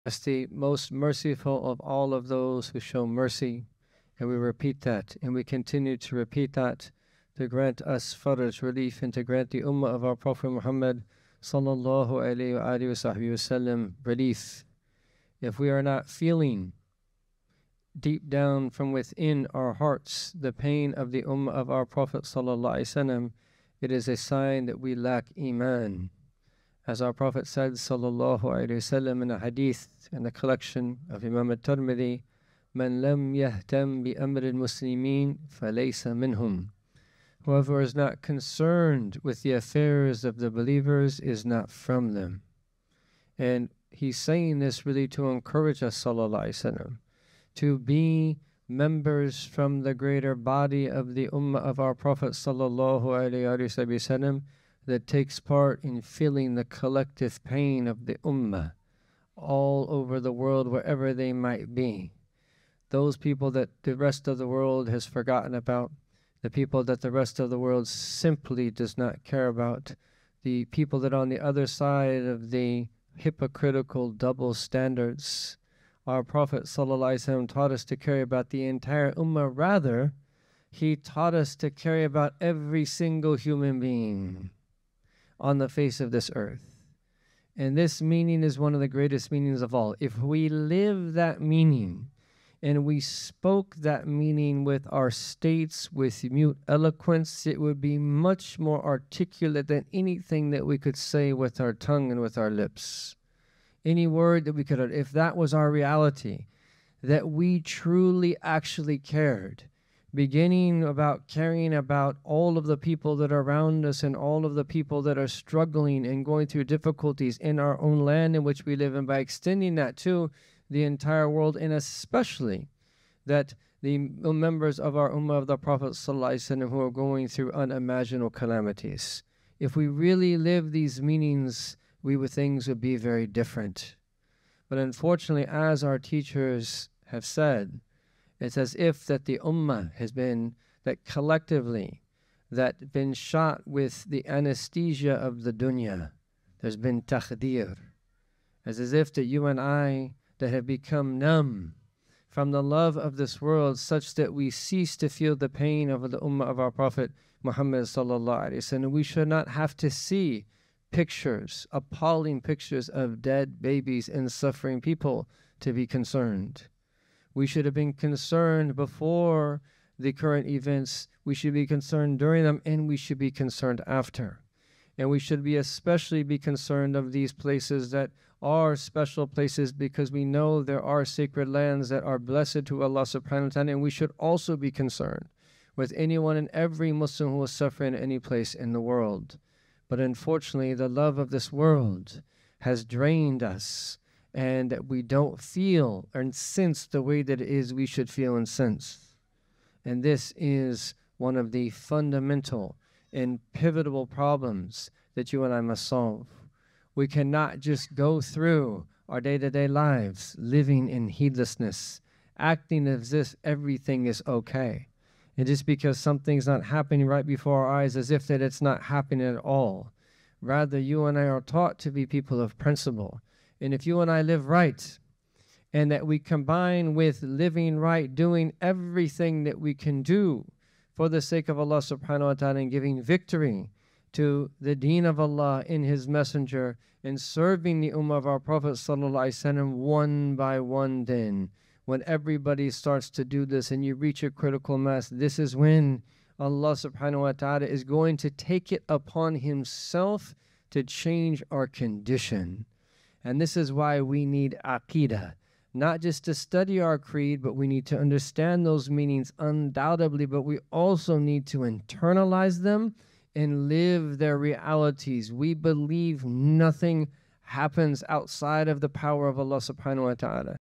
as the most merciful of all of those who show mercy. And we repeat that, and we continue to repeat that, to grant us faraj, relief, and to grant the Ummah of our Prophet Muhammad sallallahu alayhi wa alihi wa sahbihi wasallam relief. If we are not feeling deep down from within our hearts the pain of the Ummah of our Prophet sallallahu alayhi wa sallam, it is a sign that we lack imaan. As our Prophet said sallallahu alayhi wa sallam in a hadith in the collection of Imam al-Tirmidhi, "Man lam yahtam bi amr al-muslimin falaysa minhum." Whoever is not concerned with the affairs of the believers is not from them. And he's saying this really to encourage us, sallallahu alayhi wa sallam, to be members from the greater body of the Ummah of our Prophet sallallahu alayhi wa sallam that takes part in feeling the collective pain of the Ummah all over the world, wherever they might be. Those people that the rest of the world has forgotten about, the people that the rest of the world simply does not care about, the people that are on the other side of the hypocritical double standards. Our Prophet ﷺ taught us to care about the entire Ummah. Rather, he taught us to care about every single human being on the face of this earth. And this meaning is one of the greatest meanings of all. If we live that meaning, and we spoke that meaning with our states, with mute eloquence, it would be much more articulate than anything that we could say with our tongue and with our lips. Any word that we could utter, if that was our reality, that we truly actually cared, beginning about caring about all of the people that are around us and all of the people that are struggling and going through difficulties in our own land in which we live, and by extending that to the entire world, and especially that the members of our Ummah of the Prophet ﷺ who are going through unimaginable calamities. If we really live these meanings, things would be very different. But unfortunately, as our teachers have said, it's as if that the Ummah has been, that collectively, that been shot with the anesthesia of the dunya. There's been takhdir. It's as if that you and I that have become numb from the love of this world, such that we cease to feel the pain of the Ummah of our Prophet Muhammad sallallahu alaihi wasallam. We should not have to see pictures, appalling pictures of dead babies and suffering people to be concerned. We should have been concerned before the current events. We should be concerned during them, and we should be concerned after. And we should be especially be concerned of these places that are special places, because we know there are sacred lands that are blessed to Allah subhanahu wa ta'ala, and we should also be concerned with anyone and every Muslim who is suffering in any place in the world. But unfortunately, the love of this world has drained us, and we don't feel and sense the way that it is we should feel and sense. And this is one of the fundamental and pivotal problems that you and I must solve. We cannot just go through our day-to-day lives living in heedlessness, acting as if everything is okay. And just because something's not happening right before our eyes, as if that it's not happening at all. Rather, you and I are taught to be people of principle. And if you and I live right, and that we combine with living right, doing everything that we can do for the sake of Allah subhanahu wa ta'ala, and giving victory to the deen of Allah in His Messenger, and serving the Ummah of our Prophet sallallahu alaihi wasallam one by one, then when everybody starts to do this and you reach a critical mass, this is when Allah subhanahu wa ta'ala is going to take it upon Himself to change our condition. And this is why we need aqeedah. Not just to study our creed, but we need to understand those meanings undoubtedly, but we also need to internalize them and live their realities. We believe nothing happens outside of the power of Allah subhanahu wa ta'ala.